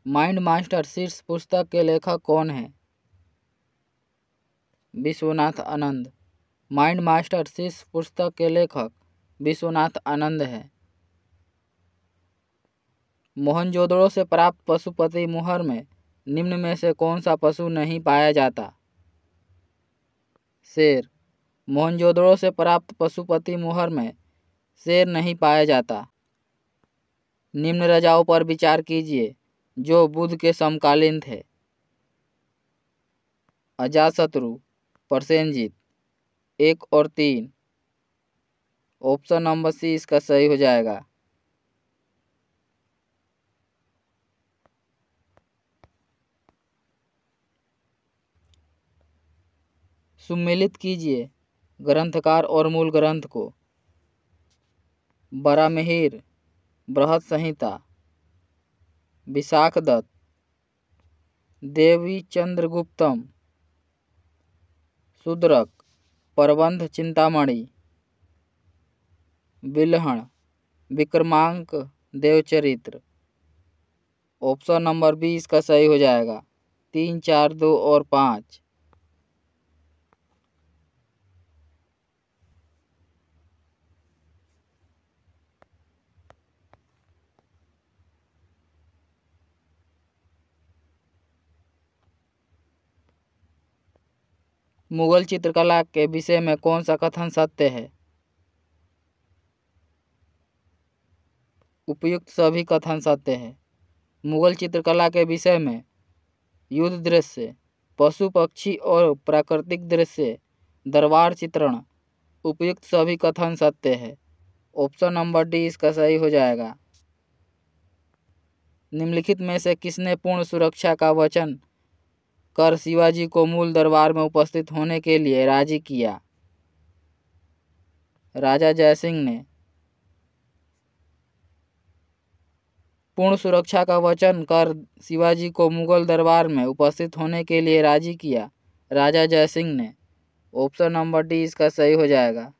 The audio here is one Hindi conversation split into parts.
माइंड मास्टर शीर्ष पुस्तक के लेखक कौन है? विश्वनाथ आनंद। माइंड मास्टर शीर्ष पुस्तक के लेखक विश्वनाथ आनंद है। मोहनजोदड़ो से प्राप्त पशुपति मुहर में निम्न में से कौन सा पशु नहीं पाया जाता? शेर। मोहनजोदड़ो से प्राप्त पशुपति मुहर में शेर नहीं पाया जाता। निम्न राजाओं पर विचार कीजिए जो बुद्ध के समकालीन थे। अजातशत्रु, प्रसेनजीत। 1 और 3। ऑप्शन नंबर सी इसका सही हो जाएगा। सुमेलित कीजिए ग्रंथकार और मूल ग्रंथ को। बराहमिहिर, बृहत संहिता, विशाखदत्त, देवी चंद्रगुप्तम, शूद्रक, प्रबंध Chintamani, Bilhan, Vikramanka देवचरित्र। Option number B इसका सही हो जाएगा। 3, 4, 2 और 5। मुगल चित्रकला के विषय में कौन सा कथन सत्य है? उपयुक्त सभी कथन सत्य है। मुगल चित्रकला के विषय में युद्ध दृश्य, पशु पक्षी और प्राकृतिक दृश्य, दरबार चित्रण, उपयुक्त सभी कथन सत्य है। ऑप्शन नंबर डी इसका सही हो जाएगा। निम्नलिखित में से किसने पूर्ण सुरक्षा का वचन कर शिवाजी को मूल दरबार में उपस्थित होने के लिए राजी किया? राजा जयसिंह ने। पूर्ण सुरक्षा का वचन कर शिवाजी को मुगल दरबार में उपस्थित होने के लिए राजी किया? राजा जयसिंह ने। ऑप्शन नंबर डी इसका सही हो जाएगा।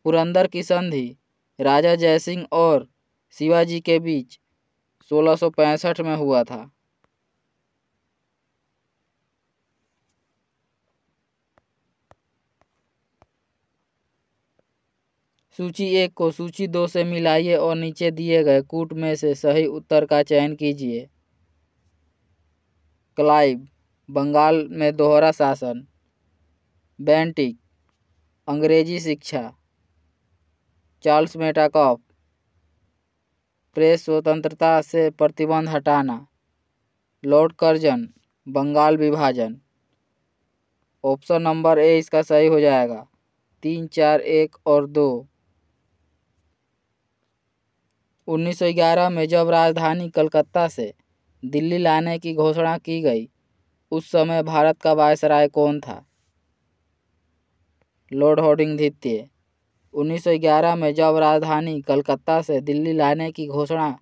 पुरंदर की संधि राजा जयसिंह और शिवाजी के बीच 1665 में हुआ था। सूची 1 को सूची 2 से मिलाइए और नीचे दिए गए कूट में से सही उत्तर का चयन कीजिए। क्लाइव, बंगाल में दोहरा शासन। बेंटिक, अंग्रेजी शिक्षा। चार्ल्स मेटाकॉफ, प्रेस स्वतंत्रता से प्रतिबंध हटाना। लॉर्ड कर्जन, बंगाल विभाजन। ऑप्शन नंबर ए इसका सही हो जाएगा। 3, 4, 1 और 2। 1911 में जब राजधानी कलकत्ता से दिल्ली लाने की घोषणा की गई उस समय भारत का वायसराय कौन था? लॉर्ड हार्डिंग द्वितीय। 1911 में जब राजधानी कलकत्ता से दिल्ली लाने की घोषणा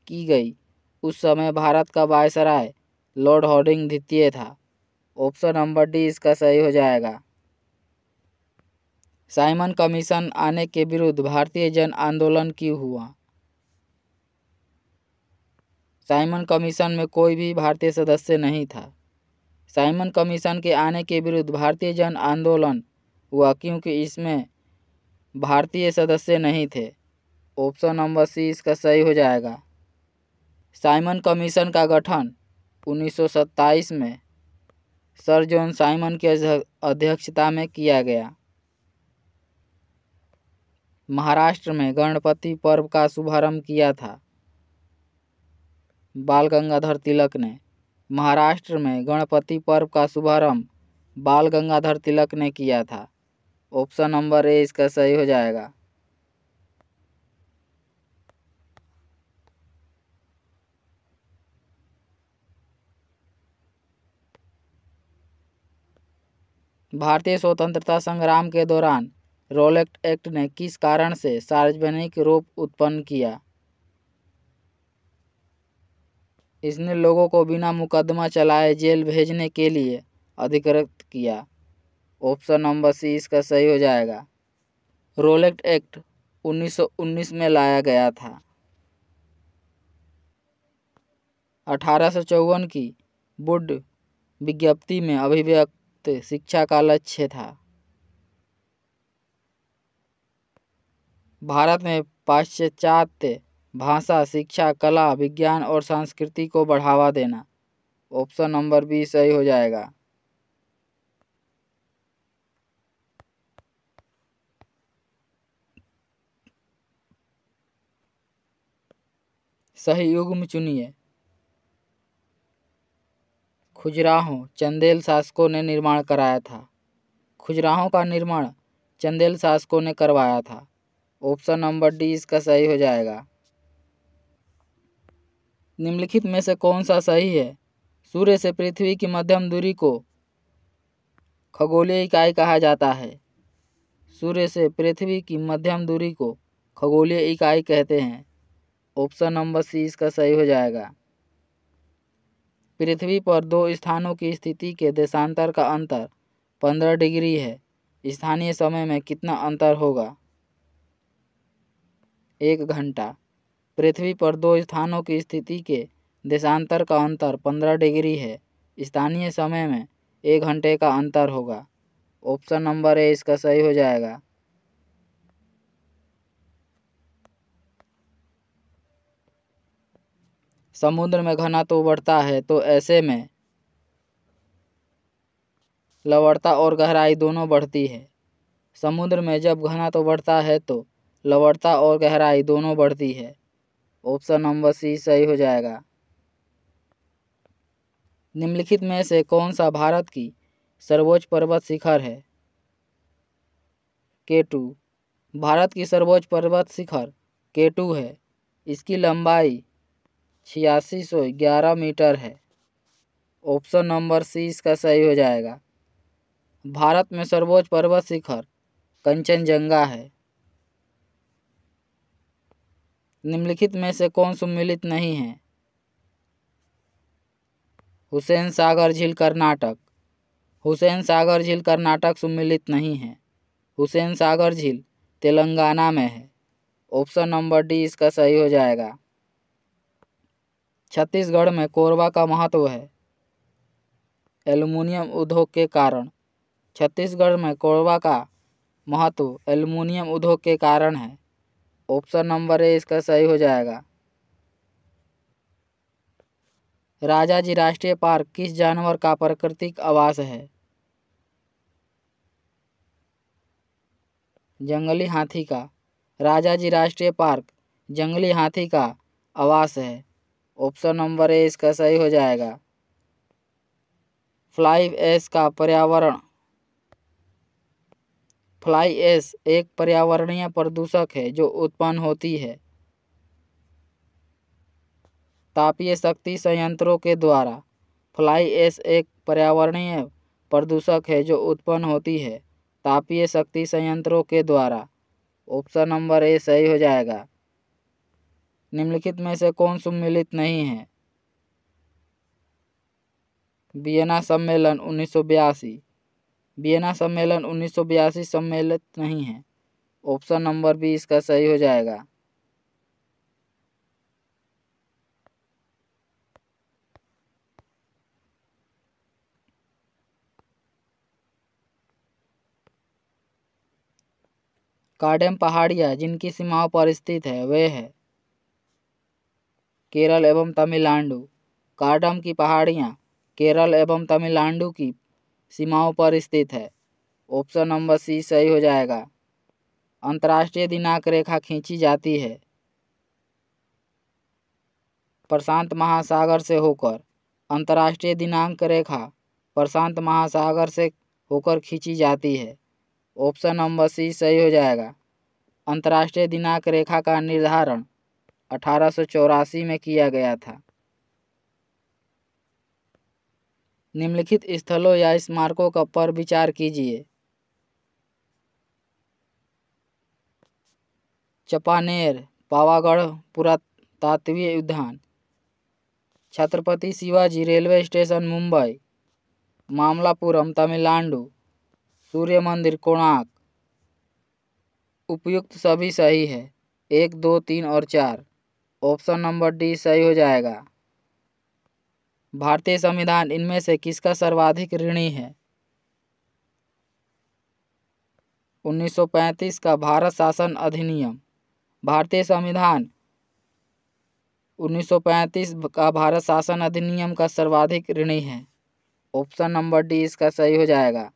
की गई उस समय भारत का वायसराय लॉर्ड हार्डिंग द्वितीय था। ऑप्शन नंबर डी इसका सही हो जाएगा। साइमन कमीशन आने के विरुद्ध भारतीय जन आंदोलन क्यों हुआ? साइमन कमीशन में कोई भी भारतीय सदस्य नहीं था। साइमन कमीशन के आने के विरुद्ध भारतीय जन आंदोलन हुआ क्योंकि इसमें भारतीय सदस्य नहीं थे। ऑप्शन नंबर सी इसका सही हो जाएगा। साइमन कमीशन का गठन 1927 में सर जॉन साइमन की अध्यक्षता में किया गया। महाराष्ट्र में गणपति पर्व का शुभारंभ किया था बाल गंगाधर तिलक ने। महाराष्ट्र में गणपति पर्व का शुभारंभ बाल गंगाधर तिलक ने किया था। ऑप्शन नंबर ए इसका सही हो जाएगा। भारतीय स्वतंत्रता संग्राम के दौरान रॉलेट एक्ट ने किस कारण से सार्वजनिक रोष उत्पन्न किया? इसने लोगों को बिना मुकदमा चलाए जेल भेजने के लिए अधिकृत किया। ऑप्शन नंबर सी इसका सही हो जाएगा। रोलेट एक्ट 1919 में लाया गया था। 1854 की वुड विज्ञप्ति में अभिव्यक्त शिक्षा का लक्ष्य था। भारत में पाश्चात्य भाषा, शिक्षा, कला, विज्ञान और संस्कृति को बढ़ावा देना। ऑप्शन नंबर बी सही हो जाएगा। सही युग्म चुनिए। खजुराहो चंदेल शासकों ने निर्माण कराया था। खजुराहो का निर्माण चंदेल शासकों ने करवाया था। ऑप्शन नंबर डी इसका सही हो जाएगा। निम्नलिखित में से कौन सा सही है? सूर्य से पृथ्वी की मध्यम दूरी को खगोलीय इकाई कहा जाता है। सूर्य से पृथ्वी की मध्यम दूरी को खगोलीय इकाई कहते हैं। ऑप्शन नंबर सी इसका सही हो जाएगा। पृथ्वी पर दो स्थानों की स्थिति के देशांतर का अंतर 15 डिग्री है। स्थानीय समय में कितना अंतर होगा? 1 घंटा। पृथ्वी पर दो स्थानों की स्थिति के देशांतर का अंतर 15 डिग्री है। स्थानीय समय में 1 घंटे का अंतर होगा। ऑप्शन नंबर ए इसका सही हो जाएगा। समुद्र में घनत्व बढ़ता है तो ऐसे में लवणता और गहराई दोनों बढ़ती है। समुद्र में जब घनत्व बढ़ता है तो लवणता और गहराई दोनों बढ़ती है। ऑप्शन नंबर सी सही हो जाएगा। निम्नलिखित में से कौन सा भारत की सर्वोच्च पर्वत शिखर है? K2। भारत की सर्वोच्च पर्वत शिखर K2 है। इसकी लंबाई 8611 मीटर है। ऑप्शन नंबर सी इसका सही हो जाएगा। भारत में सर्वोच्च पर्वत शिखर कंचनजंगा है। निम्नलिखित में से कौन सम्मिलित नहीं है? हुसैन सागर झील कर्नाटक। हुसैन सागर झील कर्नाटक सम्मिलित नहीं है। हुसैन सागर झील तेलंगाना में है। ऑप्शन नंबर डी इसका सही हो जाएगा। छत्तीसगढ़ में कोरबा का महत्व है। एल्युमिनियम उद्योग के कारण। छत्तीसगढ़ में कोरबा का महत्व एल्युमिनियम उद्योग के कारण है। ऑप्शन नंबर ए इसका सही हो जाएगा। राजाजी राष्ट्रीय पार्क किस जानवर का प्राकृतिक आवास है? जंगली हाथी का। राजाजी राष्ट्रीय पार्क जंगली हाथी का आवास है। ऑप्शन नंबर ए इसका सही हो जाएगा। फ्लाई ऐश एक पर्यावरणीय प्रदूषक है जो उत्पन्न होती है तापीय शक्ति संयंत्रों के द्वारा। फ्लाई ऐश एक पर्यावरणीय प्रदूषक है जो उत्पन्न होती है तापीय शक्ति संयंत्रों के द्वारा। ऑप्शन नंबर ए सही हो जाएगा। निम्नलिखित में से कौन सम्मिलित नहीं है? वियना सम्मेलन 1982। वियना सम्मेलन 1982 सम्मिलित नहीं है। ऑप्शन नंबर बी इसका सही हो जाएगा। कार्डेम पहाड़ियाँ जिनकी सीमाओं पर स्थित है वे है केरल एवं तमिलनाडु। कार्डम की पहाड़ियाँ केरल एवं तमिलनाडु की सीमाओं पर स्थित है। ऑप्शन नंबर सी सही हो जाएगा। अंतर्राष्ट्रीय दिनांक रेखा खींची जाती है प्रशांत महासागर से होकर। अंतर्राष्ट्रीय दिनांक रेखा प्रशांत महासागर से होकर खींची जाती है। ऑप्शन नंबर सी सही हो जाएगा। अंतर्राष्ट्रीय दिनांक रेखा का निर्धारण 1884 में किया गया था। निम्नलिखित स्थलों या स्मारकों का पर विचार कीजिए। चंपानेर पावागढ़ पुरातात्विक उद्यान, छत्रपति शिवाजी रेलवे स्टेशन मुंबई, मामल्लापुरम तमिलनाडु, सूर्य मंदिर कोणार्क। उपयुक्त सभी सही है। 1, 2, 3 और 4। ऑप्शन नंबर डी सही हो जाएगा। भारतीय संविधान इनमें से किसका सर्वाधिक ऋणी है? 1935 का भारत शासन अधिनियम। भारतीय संविधान 1935 का भारत शासन अधिनियम का सर्वाधिक ऋणी है। ऑप्शन नंबर डी इसका सही हो जाएगा।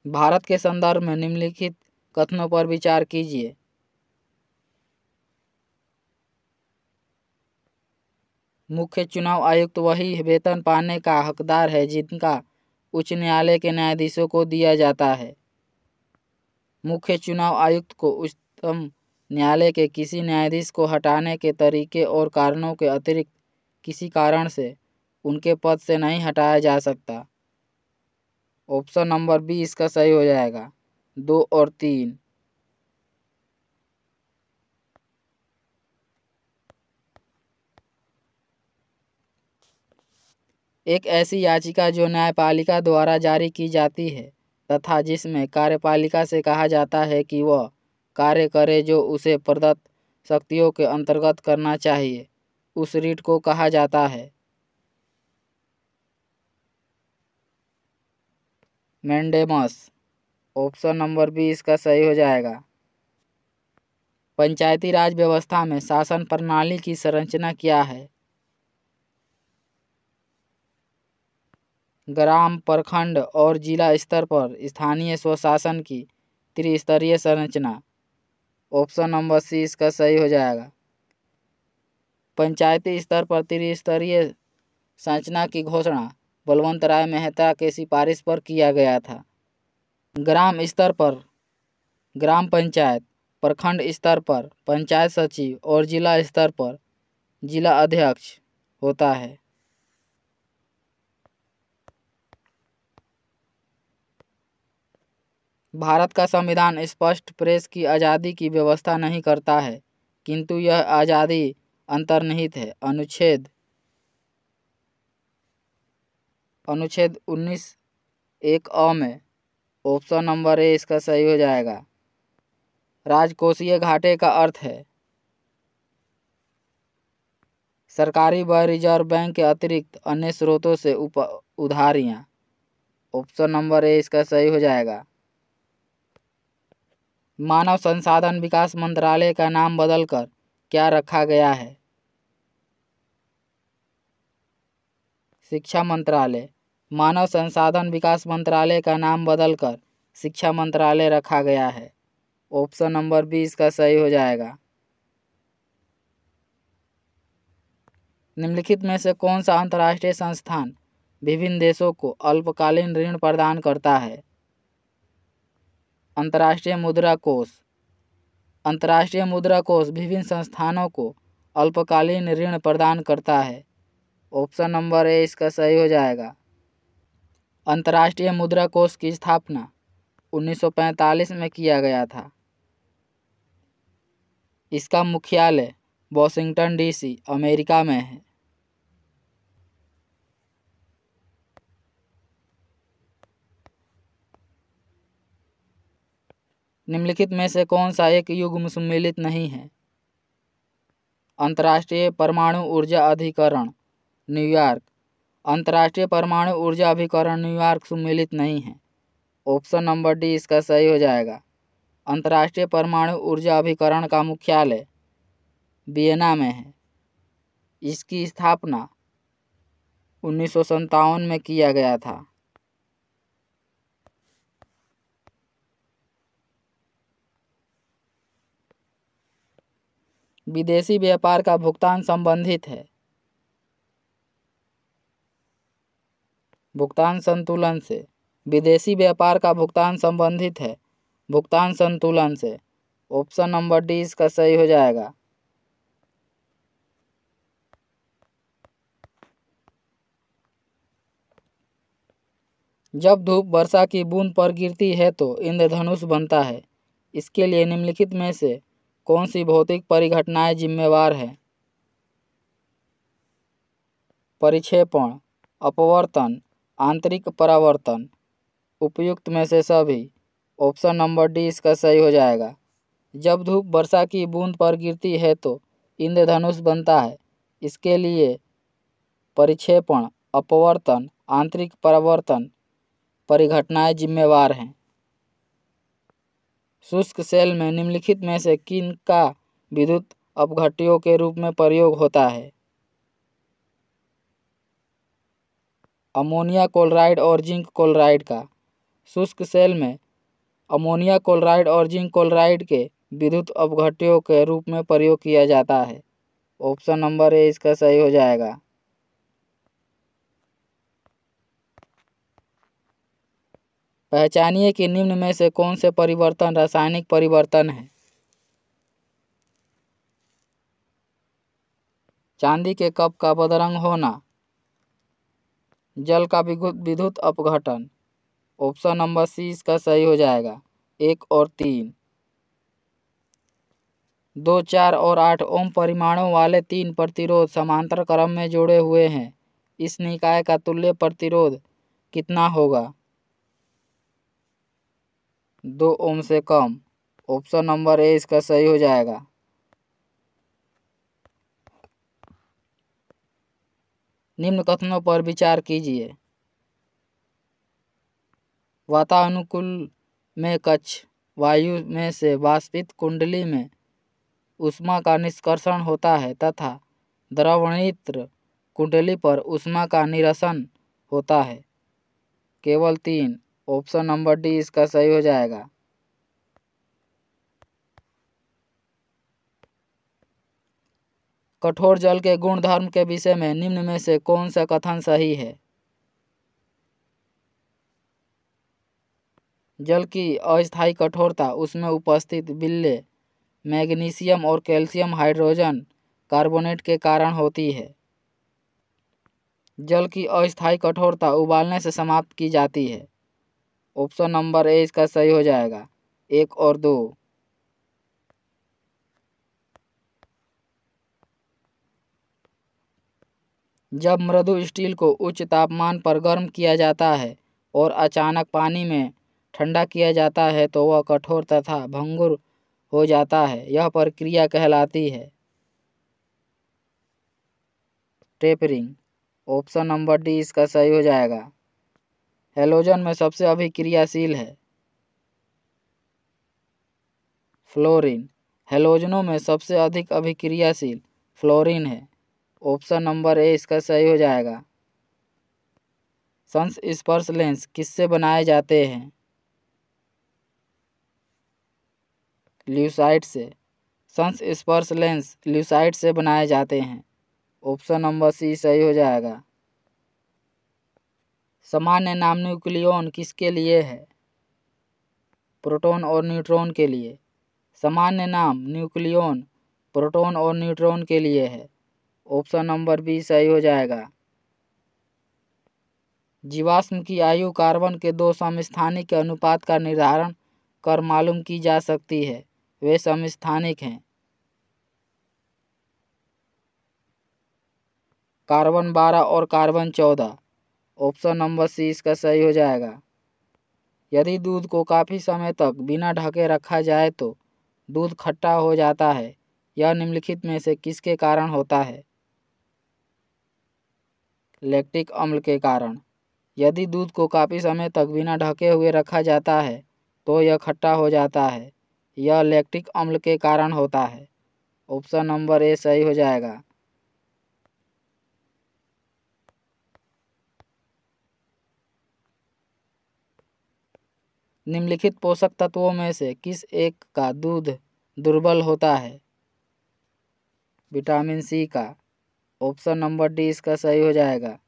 भारत के संदर्भ में निम्नलिखित कथनों पर विचार कीजिए। मुख्य चुनाव आयुक्त वही वेतन पाने का हकदार है जिनका उच्च न्यायालय के न्यायाधीशों को दिया जाता है। मुख्य चुनाव आयुक्त को उच्चतम न्यायालय के किसी न्यायाधीश को हटाने के तरीके और कारणों के अतिरिक्त किसी कारण से उनके पद से नहीं हटाया जा सकता। ऑप्शन नंबर बी इसका सही हो जाएगा। 2 और 3। एक ऐसी याचिका जो न्यायपालिका द्वारा जारी की जाती है तथा जिसमें कार्यपालिका से कहा जाता है कि वह कार्य करे जो उसे प्रदत्त शक्तियों के अंतर्गत करना चाहिए, उस रिट को कहा जाता है मैंडेमस। ऑप्शन नंबर बी इसका सही हो जाएगा। पंचायती राज व्यवस्था में शासन प्रणाली की संरचना क्या है? ग्राम, प्रखंड और जिला स्तर पर स्थानीय स्वशासन की त्रिस्तरीय संरचना। ऑप्शन नंबर सी इसका सही हो जाएगा। पंचायती स्तर पर त्रिस्तरीय संरचना की घोषणा बलवंत राय मेहता के सिफारिश पर किया गया था। ग्राम स्तर पर ग्राम पंचायत, प्रखंड स्तर पर पंचायत सचिव और जिला स्तर पर जिला अध्यक्ष होता है। भारत का संविधान स्पष्ट प्रेस की आज़ादी की व्यवस्था नहीं करता है, किंतु यह आज़ादी अंतर्निहित है। अनुच्छेद 19 1 अ में। ऑप्शन नंबर ए इसका सही हो जाएगा। राजकोषीय घाटे का अर्थ है सरकारी व रिजर्व बैंक के अतिरिक्त अन्य स्रोतों से उधारियां। ऑप्शन नंबर ए इसका सही हो जाएगा। मानव संसाधन विकास मंत्रालय का नाम बदलकर क्या रखा गया है? शिक्षा मंत्रालय। मानव संसाधन विकास मंत्रालय का नाम बदलकर शिक्षा मंत्रालय रखा गया है। ऑप्शन नंबर बी इसका सही हो जाएगा। निम्नलिखित में से कौन सा अंतर्राष्ट्रीय संस्थान विभिन्न देशों को अल्पकालीन ऋण प्रदान करता है? अंतर्राष्ट्रीय मुद्रा कोष। अंतर्राष्ट्रीय मुद्रा कोष विभिन्न संस्थानों को अल्पकालीन ऋण प्रदान करता है। ऑप्शन नंबर ए इसका सही हो जाएगा। अंतर्राष्ट्रीय मुद्रा कोष की स्थापना 1945 में किया गया था। इसका मुख्यालय वॉशिंगटन डीसी अमेरिका में है। निम्नलिखित में से कौन सा एक युग्म सम्मिलित नहीं है? अंतर्राष्ट्रीय परमाणु ऊर्जा अधिकरण न्यूयॉर्क। अंतर्राष्ट्रीय परमाणु ऊर्जा अभिकरण न्यूयॉर्क सम्मिलित नहीं है। ऑप्शन नंबर डी इसका सही हो जाएगा। अंतर्राष्ट्रीय परमाणु ऊर्जा अभिकरण का मुख्यालय वियना में है। इसकी स्थापना 1957 में किया गया था। विदेशी व्यापार का भुगतान संबंधित है भुगतान संतुलन से। विदेशी व्यापार का भुगतान संबंधित है भुगतान संतुलन से। ऑप्शन नंबर डी इसका सही हो जाएगा। जब धूप वर्षा की बूंद पर गिरती है तो इंद्रधनुष बनता है। इसके लिए निम्नलिखित में से कौन सी भौतिक परिघटनाएं जिम्मेवार है? परिक्षेपण, अपवर्तन, आंतरिक परावर्तन। उपयुक्त में से सभी। ऑप्शन नंबर डी इसका सही हो जाएगा। जब धूप वर्षा की बूंद पर गिरती है तो इंद्रधनुष बनता है। इसके लिए परिक्षेपण, अपवर्तन, आंतरिक परावर्तन परिघटनाएं जिम्मेवार हैं। शुष्क सेल में निम्नलिखित में से किन का विद्युत अपघट्यों के रूप में प्रयोग होता है? अमोनिया क्लोराइड और जिंक क्लोराइड का। शुष्क सेल में अमोनिया क्लोराइड और जिंक क्लोराइड के विद्युत अपघट्यों के रूप में प्रयोग किया जाता है। ऑप्शन नंबर ए इसका सही हो जाएगा। पहचानिए कि निम्न में से कौन से परिवर्तन रासायनिक परिवर्तन है। चांदी के कप का बदरंग होना, जल का विद्युत अपघटन। ऑप्शन नंबर सी इसका सही हो जाएगा। 1 और 3। 2, 4 और 8 ओम परिमाणों वाले 3 प्रतिरोध समांतर क्रम में जोड़े हुए हैं। इस निकाय का तुल्य प्रतिरोध कितना होगा? 2 ओम से कम। ऑप्शन नंबर ए इसका सही हो जाएगा। निम्न कथनों पर विचार कीजिए। वातानुकूल में कक्ष वायु में से वाष्पित कुंडली में ऊष्मा का निष्कर्षण होता है तथा द्रवणित कुंडली पर ऊष्मा का निरसन होता है। केवल 3। ऑप्शन नंबर डी इसका सही हो जाएगा। कठोर जल के गुणधर्म के विषय में निम्न में से कौन सा कथन सही है? जल की अस्थायी कठोरता उसमें उपस्थित बिल्ले, मैग्नीशियम और कैल्शियम हाइड्रोजन कार्बोनेट के कारण होती है। जल की अस्थायी कठोरता उबालने से समाप्त की जाती है। ऑप्शन नंबर ए इसका सही हो जाएगा। 1 और 2। जब मृदु स्टील को उच्च तापमान पर गर्म किया जाता है और अचानक पानी में ठंडा किया जाता है तो वह कठोर तथा भंगुर हो जाता है। यह प्रक्रिया कहलाती है टेपरिंग। ऑप्शन नंबर डी इसका सही हो जाएगा। हैलोजन में सबसे अभिक्रियाशील है फ्लोरीन। हैलोजनों में सबसे अधिक अभिक्रियाशील फ्लोरीन है। ऑप्शन नंबर ए इसका सही हो जाएगा। संस्पर्श लेंस किससे बनाए जाते हैं? ल्यूसाइड से। संस्पर्श लेंस ल्यूसाइड से बनाए जाते हैं। ऑप्शन नंबर सी सही हो जाएगा। सामान्य नाम न्यूक्लियॉन किसके लिए है? प्रोटॉन और न्यूट्रॉन के लिए। सामान्य नाम न्यूक्लियॉन प्रोटॉन और न्यूट्रॉन के लिए है। ऑप्शन नंबर बी सही हो जाएगा। जीवाश्म की आयु कार्बन के 2 समस्थानिक अनुपात का निर्धारण कर मालूम की जा सकती है। वे समस्थानिक हैं कार्बन 12 और कार्बन 14। ऑप्शन नंबर सी इसका सही हो जाएगा। यदि दूध को काफ़ी समय तक बिना ढके रखा जाए तो दूध खट्टा हो जाता है। यह निम्नलिखित में से किसके कारण होता है? लैक्टिक अम्ल के कारण। यदि दूध को काफ़ी समय तक बिना ढके हुए रखा जाता है तो यह खट्टा हो जाता है। यह लैक्टिक अम्ल के कारण होता है। ऑप्शन नंबर ए सही हो जाएगा। निम्नलिखित पोषक तत्वों में से किस एक का दूध दुर्बल होता है? विटामिन सी का। ऑप्शन नंबर डी इसका सही हो जाएगा।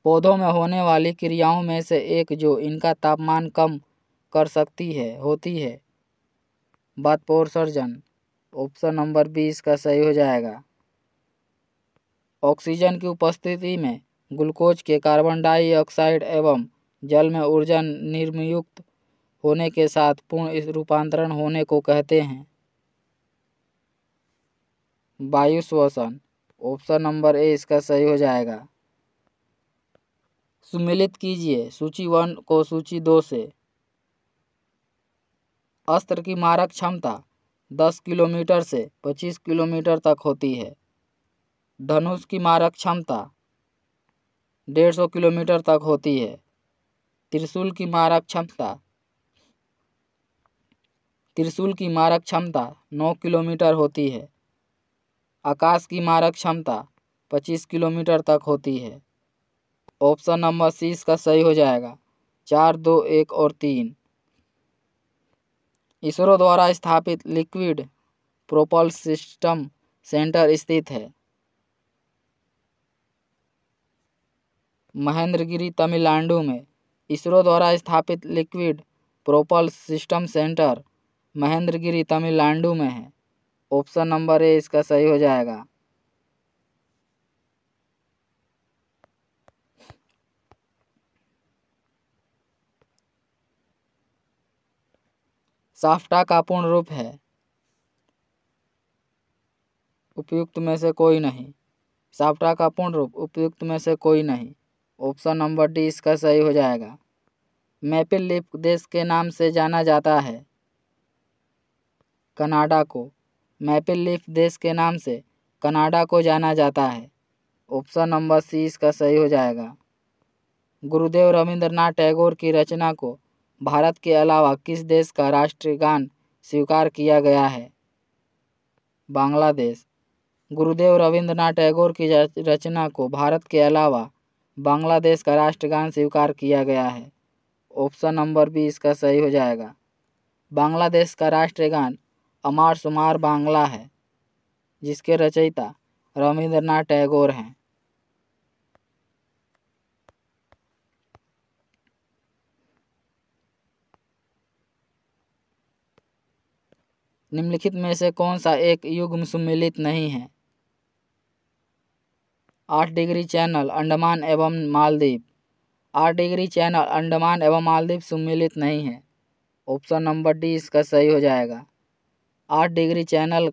पौधों में होने वाली क्रियाओं में से एक जो इनका तापमान कम कर सकती है होती है वाष्पोत्सर्जन। ऑप्शन नंबर बी इसका सही हो जाएगा। ऑक्सीजन की उपस्थिति में ग्लूकोज के कार्बन डाइऑक्साइड एवं जल में ऊर्जा निर्मयुक्त होने के साथ पूर्ण रूपांतरण होने को कहते हैं वायु श्वसन। ऑप्शन नंबर ए इसका सही हो जाएगा। सुमेलित कीजिए सूची 1 को सूची 2 से। अस्त्र की मारक क्षमता 10 किलोमीटर से 25 किलोमीटर तक होती है। धनुष की मारक क्षमता 150 किलोमीटर तक होती है। त्रिशूल की मारक क्षमता 9 किलोमीटर होती है। आकाश की मारक क्षमता 25 किलोमीटर तक होती है। ऑप्शन नंबर सी इसका सही हो जाएगा। 4, 2, 1 और 3। इसरो द्वारा स्थापित लिक्विड प्रोपल्शन सिस्टम सेंटर स्थित है महेंद्रगिरी, तमिलनाडु में। इसरो द्वारा स्थापित liquid propulsion system centre Mahendragiri, Tamil Nadu में है। ऑप्शन नंबर ए इसका सही हो जाएगा। साफ्टा का पूर्ण रूप है। उपयुक्त में से कोई नहीं। साफ्टा का पूर्ण रूप उपयुक्त में से कोई नहीं। ऑप्शन नंबर डी इसका सही हो जाएगा। मैपल लीफ देश के नाम से जाना जाता है कनाडा को। मैपल लीफ देश के नाम से कनाडा को जाना जाता है। ऑप्शन नंबर सी इसका सही हो जाएगा। गुरुदेव रविंद्रनाथ टैगोर की रचना को भारत के अलावा किस देश का राष्ट्रीय गान स्वीकार किया गया है? बांग्लादेश। गुरुदेव रविंद्रनाथ टैगोर की रचना को भारत के अलावा बांग्लादेश का राष्ट्रगान स्वीकार किया गया है। ऑप्शन नंबर बी इसका सही हो जाएगा। बांग्लादेश का राष्ट्रीय गान अमार सुमार बांग्ला है, जिसके रचयिता रविंद्रनाथ टैगोर हैं। निम्नलिखित में से कौन सा एक युग्म सुमेलित नहीं है? 8 डिग्री चैनल अंडमान एवं मालदीव। 8 डिग्री चैनल अंडमान एवं मालदीव सुमेलित नहीं है। ऑप्शन नंबर डी इसका सही हो जाएगा। 8 डिग्री चैनल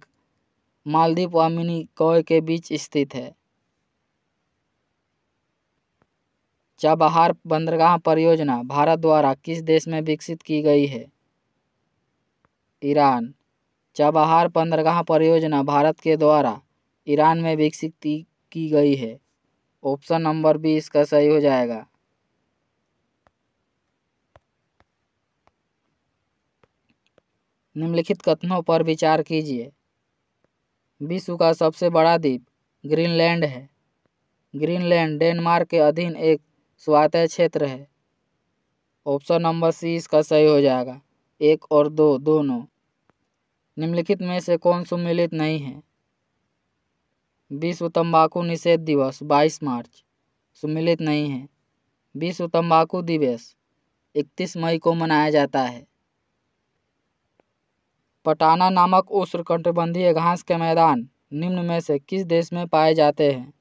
मालदीव व मिनिकॉय के बीच स्थित है। चाबहार बंदरगाह परियोजना भारत द्वारा किस देश में विकसित की गई है? ईरान। चाबहार बंदरगाह परियोजना भारत के द्वारा ईरान में विकसित की गई है। ऑप्शन नंबर बी इसका सही हो जाएगा। निम्नलिखित कथनों पर विचार कीजिए। विश्व का सबसे बड़ा द्वीप ग्रीनलैंड है। ग्रीनलैंड डेनमार्क के अधीन एक स्वायत्त क्षेत्र है। ऑप्शन नंबर सी इसका सही हो जाएगा। 1 और 2 दोनों। निम्नलिखित में से कौन सुमेलित नहीं है? विश्व तंबाकू निषेध दिवस 22 मार्च सुमेलित नहीं है। विश्व तंबाकू दिवस 31 मई को मनाया जाता है। पटाना नामक उष्णकटिबंधीय घास के मैदान निम्न में से किस देश में पाए जाते हैं?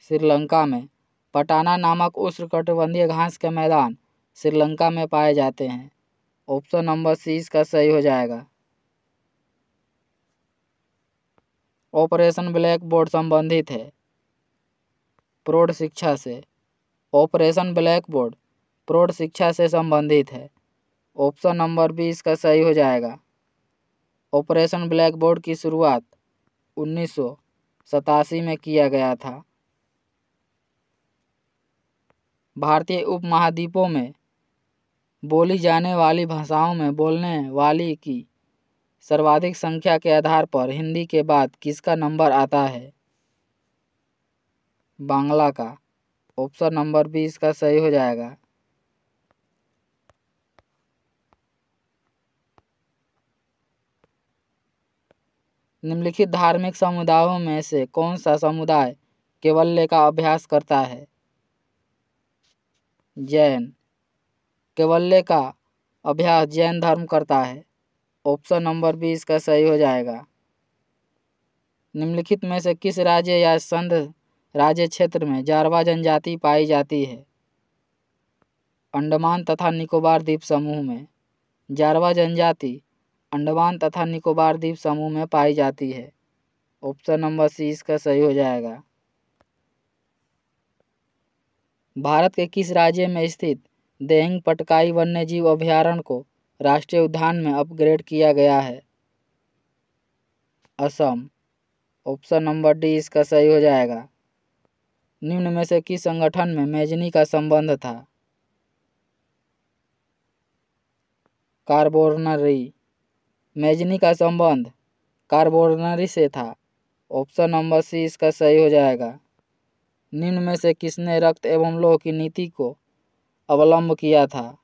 श्रीलंका में। पटाना नामक उष्णकटिबंधीय घास के मैदान श्रीलंका में पाए जाते हैं। ऑप्शन नंबर सी इसका सही हो जाएगा। ऑपरेशन ब्लैक बोर्ड संबंधित है प्रौढ़ शिक्षा से। ऑपरेशन ब्लैक बोर्ड प्रौढ़ शिक्षा से संबंधित है। ऑप्शन नंबर बी इसका सही हो जाएगा। ऑपरेशन ब्लैक बोर्ड की शुरुआत 1987 में किया गया था। भारतीय उपमहाद्वीपों में बोली जाने वाली भाषाओं में बोलने वाली की सर्वाधिक संख्या के आधार पर हिंदी के बाद किसका नंबर आता है? बांग्ला का। ऑप्शन नंबर बी इसका सही हो जाएगा। निम्नलिखित धार्मिक समुदायों में से कौन सा समुदाय कैवल्य का अभ्यास करता है? जैन। कैवल्य का अभ्यास जैन धर्म करता है। ऑप्शन नंबर बी इसका सही हो जाएगा। निम्नलिखित में से किस राज्य या संघ राज्य क्षेत्र में जारवा जनजाति पाई जाती है? अंडमान तथा निकोबार द्वीप समूह में। जारवा जनजाति अंडमान तथा निकोबार द्वीप समूह में पाई जाती है। ऑप्शन नंबर सी इसका सही हो जाएगा। भारत के किस राज्य में स्थित देहिंग पटकाई वन्यजीव अभयारण्य को राष्ट्रीय उद्यान में अपग्रेड किया गया है? असम। ऑप्शन नंबर डी इसका सही हो जाएगा। निम्न में से किस संगठन में मेजनी का संबंध था? कार्बोनरी। मेजनी का संबंध कार्बोनरी से था। ऑप्शन नंबर सी इसका सही हो जाएगा। निम्न में से किसने रक्त एवं लौह की नीति को अवलंब किया था?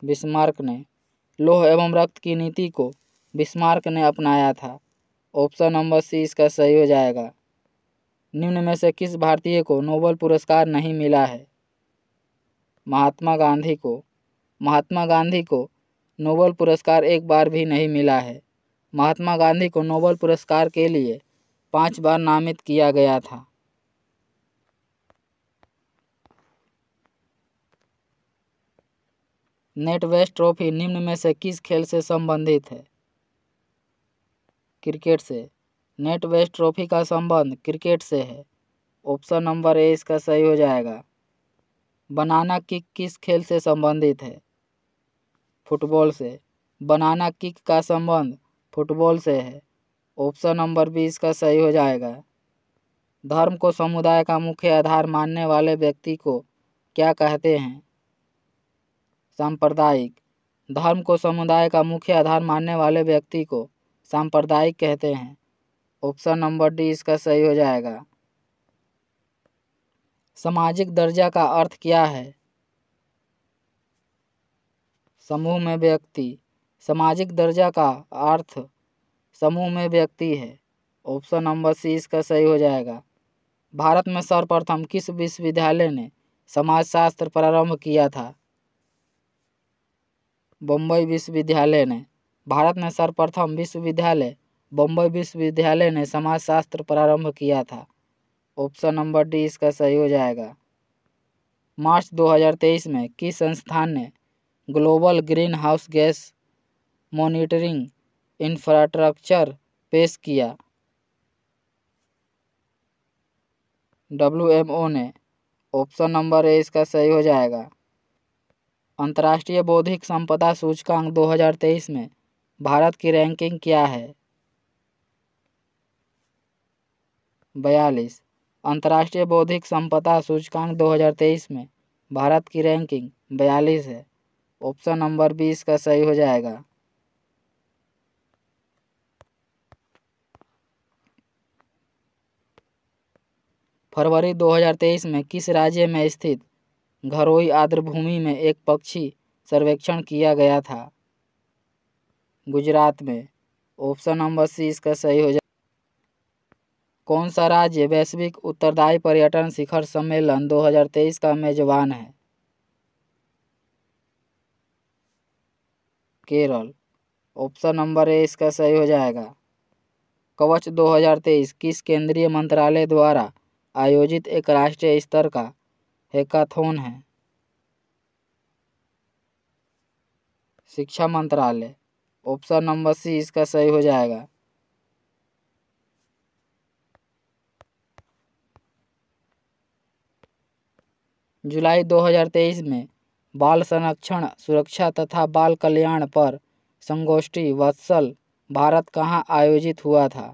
बिस्मार्क ने। लौह एवं रक्त की नीति को बिस्मार्क ने अपनाया था। ऑप्शन नंबर सी इसका सही हो जाएगा। निम्न में से किस भारतीय को नोबेल पुरस्कार नहीं मिला है? महात्मा गांधी को। महात्मा गांधी को नोबेल पुरस्कार एक बार भी नहीं मिला है। महात्मा गांधी को नोबेल पुरस्कार के लिए 5 बार नामित किया गया था। नेट वेस्ट ट्रॉफी निम्न में से किस खेल से संबंधित है? क्रिकेट से। नेट वेस्ट ट्रॉफी का संबंध क्रिकेट से है। ऑप्शन नंबर ए इसका सही हो जाएगा। बनाना किक किस खेल से संबंधित है? फुटबॉल से। बनाना किक का संबंध फुटबॉल से है। ऑप्शन नंबर बी इसका सही हो जाएगा। धर्म को समुदाय का मुख्य आधार मानने वाले व्यक्ति को क्या कहते हैं? सांप्रदायिक। धर्म को समुदाय का मुख्य आधार मानने वाले व्यक्ति को सांप्रदायिक कहते हैं। ऑप्शन नंबर डी इसका सही हो जाएगा। सामाजिक दर्जा का अर्थ क्या है? समूह में व्यक्ति। सामाजिक दर्जा का अर्थ समूह में व्यक्ति है। ऑप्शन नंबर सी इसका सही हो जाएगा। भारत में सर्वप्रथम किस विश्वविद्यालय ने समाजशास्त्र प्रारंभ किया था? बम्बई विश्वविद्यालय ने। भारत में सर्वप्रथम विश्वविद्यालय बम्बई विश्वविद्यालय ने समाजशास्त्र प्रारंभ किया था। ऑप्शन नंबर डी इसका सही हो जाएगा। मार्च 2023 में किस संस्थान ने global green house gas monitoring infrastructure पेश किया? WMO ने। ऑप्शन नंबर ए इसका सही हो जाएगा। अंतर्राष्ट्रीय बौद्धिक संपदा सूचकांक 2023 में भारत की रैंकिंग क्या है? 42। अंतर्राष्ट्रीय बौद्धिक संपदा सूचकांक 2023 में भारत की रैंकिंग 42 है। ऑप्शन नंबर बी इसका सही हो जाएगा। फरवरी 2023 में किस राज्य में स्थित घरोई आर्द्रभूमि में एक पक्षी सर्वेक्षण किया गया था? गुजरात में। ऑप्शन नंबर सी इसका सही हो जाएगा। कौन सा राज्य वैश्विक उत्तरदायी पर्यटन शिखर सम्मेलन 2023 का मेजबान है? केरल। ऑप्शन नंबर ए इसका सही हो जाएगा। कवच 2023 किस केंद्रीय मंत्रालय द्वारा आयोजित एक राष्ट्रीय स्तर का हैकाथॉन है? शिक्षा मंत्रालय। ऑप्शन नंबर सी इसका सही हो जाएगा। जुलाई 2023 में बाल संरक्षण सुरक्षा तथा बाल कल्याण पर संगोष्ठी वत्सल भारत कहाँ आयोजित हुआ था?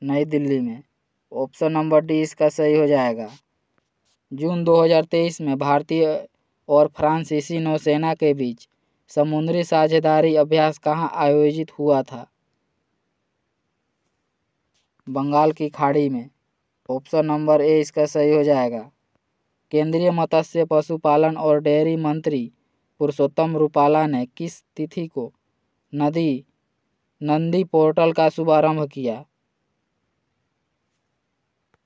नई दिल्ली में। ऑप्शन नंबर डी इसका सही हो जाएगा। जून 2023 में भारतीय और फ्रांसीसी नौसेना के बीच समुद्री साझेदारी अभ्यास कहाँ आयोजित हुआ था? बंगाल की खाड़ी में। ऑप्शन नंबर ए इसका सही हो जाएगा। केंद्रीय मत्स्य पशुपालन और डेयरी मंत्री पुरुषोत्तम रूपाला ने किस तिथि को नंदी पोर्टल का शुभारंभ किया?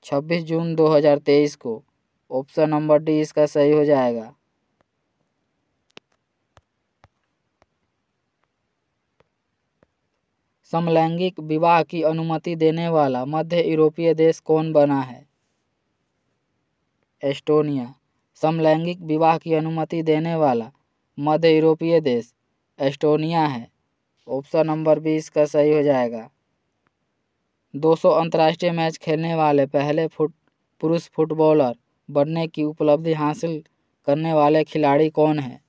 26 जून 2023 को। ऑप्शन नंबर डी इसका सही हो जाएगा। समलैंगिक विवाह की अनुमति देने वाला मध्य यूरोपीय देश कौन बना है? एस्टोनिया। समलैंगिक विवाह की अनुमति देने वाला मध्य यूरोपीय देश एस्टोनिया है। ऑप्शन नंबर बी इसका सही हो जाएगा। 200 अंतर्राष्ट्रीय मैच खेलने वाले पहले पुरुष फुटबॉलर बनने की उपलब्धि हासिल करने वाले खिलाड़ी कौन हैं?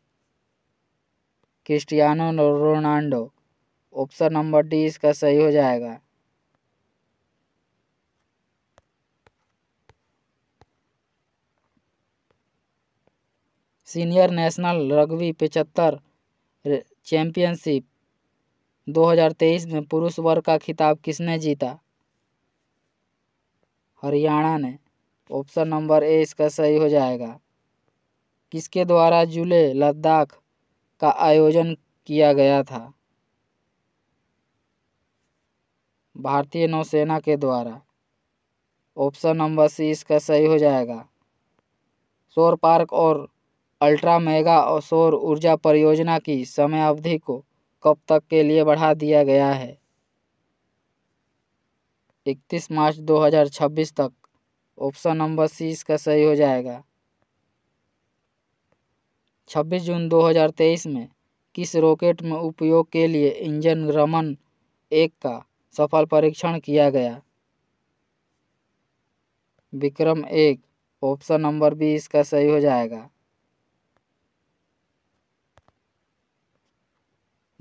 Cristiano Ronaldo. Option number D इसका सही हो जाएगा। सीनियर नेशनल रग्बी 75 चैंपियनशिप 2023 में पुरुष वर्ग का खिताब किसने जीता? हरियाणा ने। ऑप्शन नंबर ए इसका सही हो जाएगा। किसके द्वारा जुले लद्दाख का आयोजन किया गया था? भारतीय नौसेना के द्वारा। ऑप्शन नंबर सी इसका सही हो जाएगा। सौर पार्क और अल्ट्रा मेगा और सौर ऊर्जा परियोजना की समयावधि को कब तक के लिए बढ़ा दिया गया है? 31 मार्च 2026 तक। ऑप्शन नंबर सी इसका सही हो जाएगा। 26 जून 2023 में किस रॉकेट में उपयोग के लिए इंजन रमन 1 का सफल परीक्षण किया गया? विक्रम 1। ऑप्शन नंबर बी इसका सही हो जाएगा।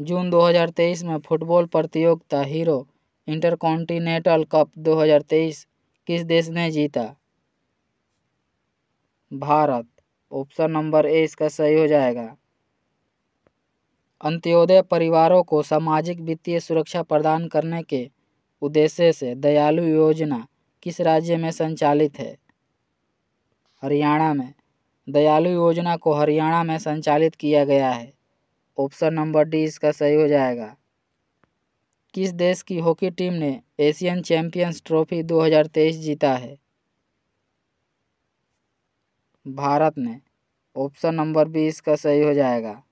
जून 2023 में फुटबॉल प्रतियोगिता हीरो इंटरकॉन्टिनेंटल कप 2023 किस देश ने जीता? भारत। ऑप्शन नंबर ए इसका सही हो जाएगा। अंत्योदय परिवारों को सामाजिक वित्तीय सुरक्षा प्रदान करने के उद्देश्य से दयालु योजना किस राज्य में संचालित है? हरियाणा में। दयालु योजना को हरियाणा में संचालित किया गया है। ऑप्शन नंबर डी इसका सही हो जाएगा। किस देश की हॉकी टीम ने एशियन चैंपियंस ट्रॉफी 2023 जीता है? भारत ने। ऑप्शन नंबर बी इसका सही हो जाएगा।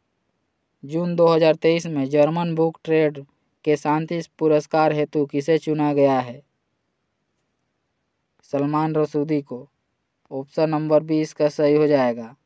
जून 2023 में जर्मन बुक ट्रेड के शांति पुरस्कार हेतु किसे चुना गया है? सलमान रसूदी को। ऑप्शन नंबर बी इसका सही हो जाएगा।